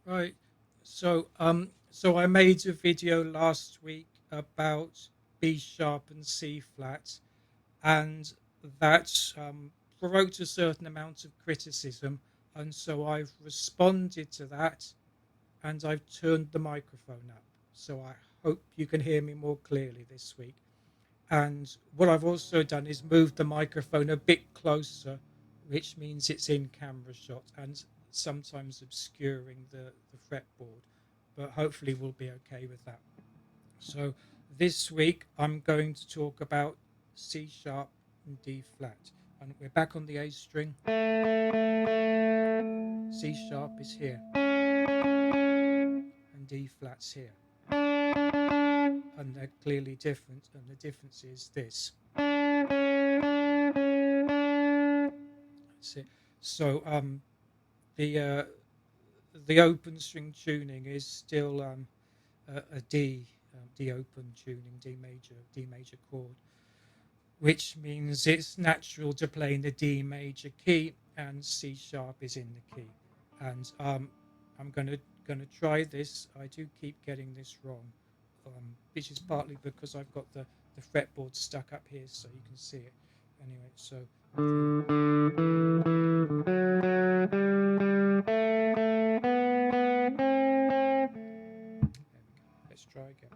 Right. So I made a video last week about B sharp and C flat, and that provoked a certain amount of criticism, and so I've responded to that, and I've turned the microphone up. So I hope you can hear me more clearly this week. And what I've also done is moved the microphone a bit closer, which means it's in camera shot and sometimes obscuring the fretboard. But hopefully we'll be okay with that. So this week I'm going to talk about C sharp and D flat. And we're back on the A string. C sharp is here and D flat's here. And they're clearly different, and the difference is this. That's it. So the uh, the open string tuning is still a D open tuning, D major chord, which means it's natural to play in the D major key, and C sharp is in the key. And I'm gonna try this. I do keep getting this wrong, which is partly because I've got the fretboard stuck up here, so you can see it. Anyway, so let's try again.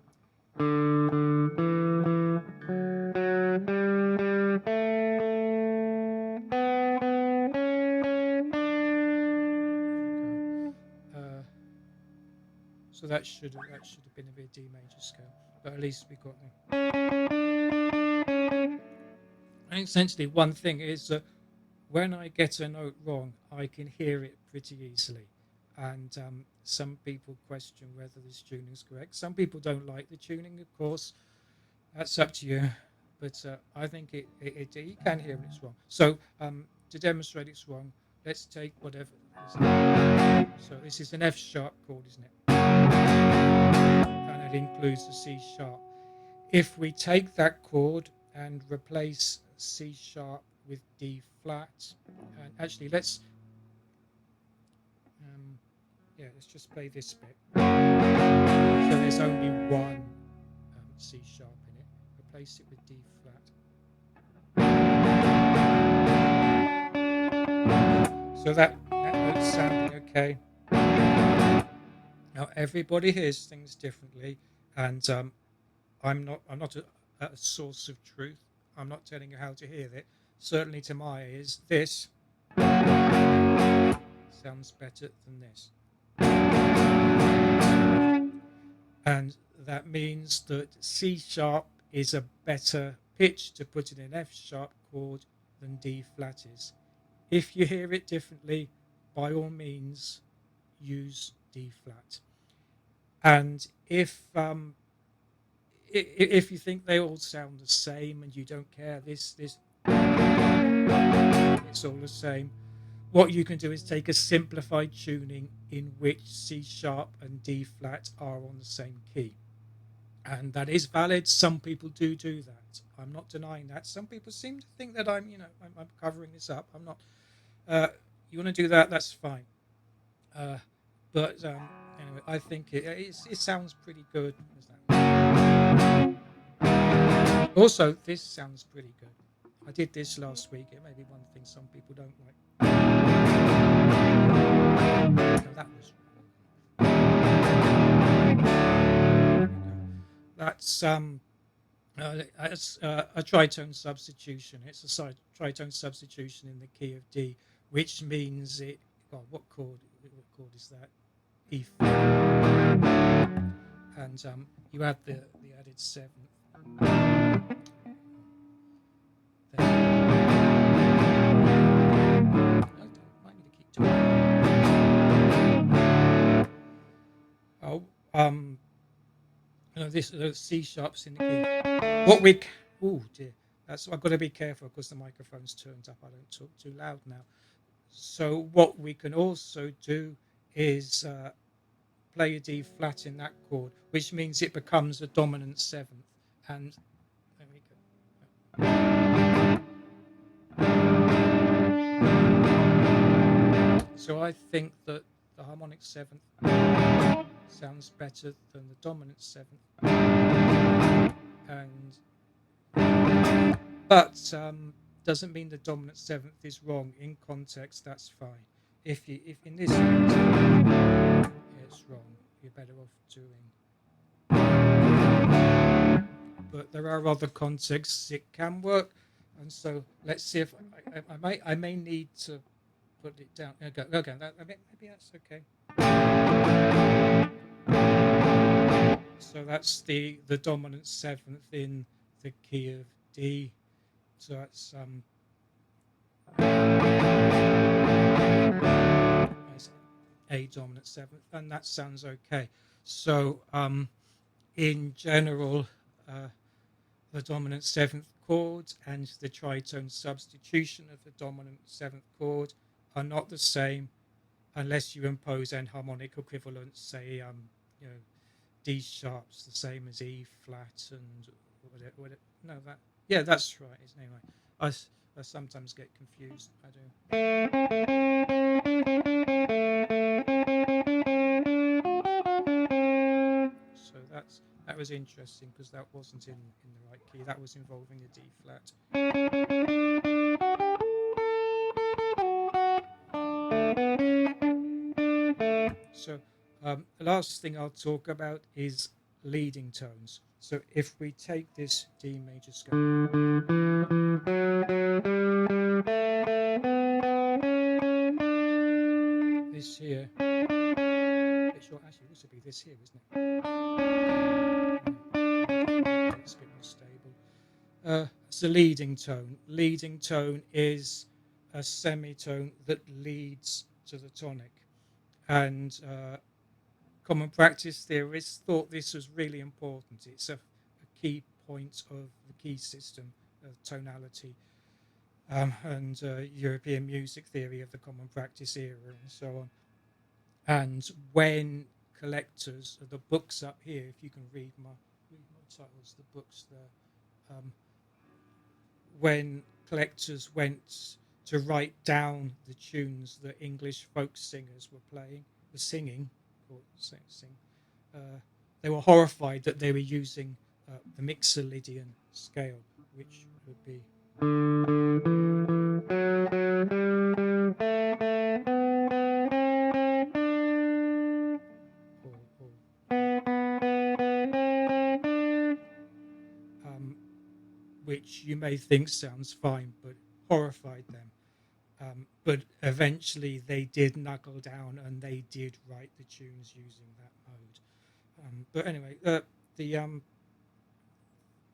Uh, so that should have been a bit D major scale, but at least we got there. And essentially, one thing is that when I get a note wrong, I can hear it pretty easily. And some people question whether this tuning is correct. Some people don't like the tuning, of course. That's up to you. But I think you can hear when it's wrong. So to demonstrate it's wrong, let's take whatever it is. So this is an F sharp chord, isn't it? And it includes the C sharp. If we take that chord and replace C sharp with D flat, and actually let's just play this bit. So there's only one C sharp in it. Replace it with D flat. So that note's sounding okay. Now everybody hears things differently, and I'm not a source of truth. I'm not telling you how to hear it. Certainly to my ears, this sounds better than this. And that means that C sharp is a better pitch to put in an F sharp chord than D flat is. If you hear it differently, by all means, use D flat. And if you think they all sound the same and you don't care, it's all the same. What you can do is take a simplified tuning in which C sharp and D flat are on the same key. And that is valid. Some people do that. I'm not denying that. Some people seem to think that I'm covering this up. I'm not. You want to do that? That's fine. But anyway, I think it sounds pretty good. Also, this sounds pretty good. I did this last week. It may be one thing some people don't like. No, that was that's a tritone substitution. It's a tritone substitution in the key of D, which means it. Well, what chord is that? E flat. And you add the added seventh. This C sharps in the key. What we oh dear, that's I've got to be careful because the microphone's turned up. I don't talk too loud now. So what we can also do is play a D flat in that chord, which means it becomes a dominant seventh. And there we go. So I think that the harmonic seventh sounds better than the dominant seventh, and but doesn't mean the dominant seventh is wrong in context. That's fine. If in this it's wrong, you're better off doing. But there are other contexts it can work, and so let's see if I may need to put it down. Okay, maybe that's okay. So that's the dominant seventh in the key of D. So that's A dominant seventh, and that sounds okay. So in general, the dominant seventh chord and the tritone substitution of the dominant seventh chord are not the same unless you impose enharmonic equivalence, say you know, D sharp's the same as E flat and whatever. No, that yeah, that's right. Anyway, I sometimes get confused. I do. So that was interesting because that wasn't in the right key. That was involving a D flat. So the last thing I'll talk about is leading tones. So if we take this D major scale, this here, it should actually also be this here, isn't it? It's a bit more stable. It's a leading tone. Leading tone is a semitone that leads to the tonic, and common practice theorists thought this was really important. It's a key point of the key system of tonality, and European music theory of the common practice era and so on. And when collectors, the books up here, if you can read my titles, the books there, when collectors went to write down the tunes that English folk singers were singing, or they were horrified that they were using the Mixolydian scale, which would be. Which you may think sounds fine, but horrified them. But eventually they did knuckle down and they did write the tunes using that mode. But anyway,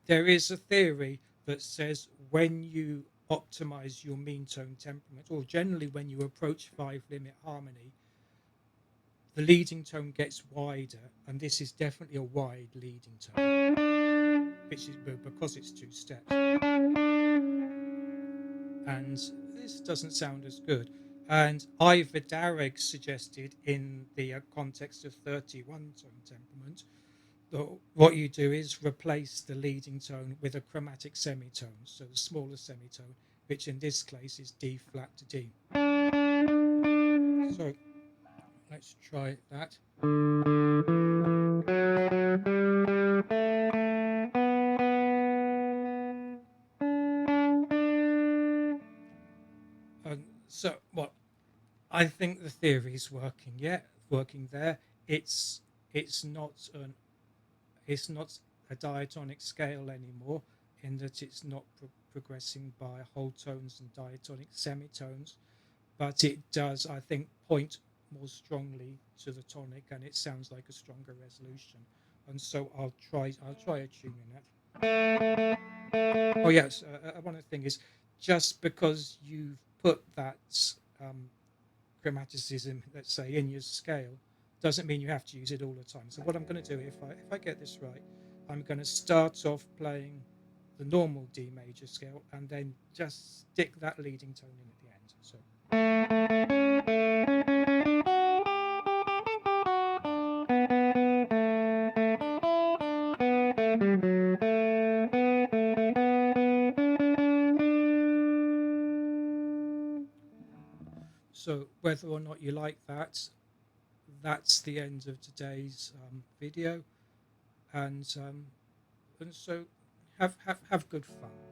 there is a theory that says when you optimize your mean tone temperament, or generally when you approach 5-limit harmony, the leading tone gets wider, and this is definitely a wide leading tone, which is because it's two steps. And this doesn't sound as good. And Ivor Darragh suggested in the context of 31 tone temperament that what you do is replace the leading tone with a chromatic semitone, so the smaller semitone, which in this case is D flat to D. So let's try that. So what I think the theory is working. Yeah, working there. It's not a diatonic scale anymore, in that it's not progressing by whole tones and diatonic semitones, but it does, I think, point more strongly to the tonic, and it sounds like a stronger resolution. And so I'll try a tune in that. Oh yes, one other thing is, just because you've put that chromaticism, let's say, in your scale, doesn't mean you have to use it all the time. So what I'm going to do, if I get this right, I'm going to start off playing the normal D major scale and then just stick that leading tone in at the end. So. So whether or not you like that, that's the end of today's video, and so have good fun.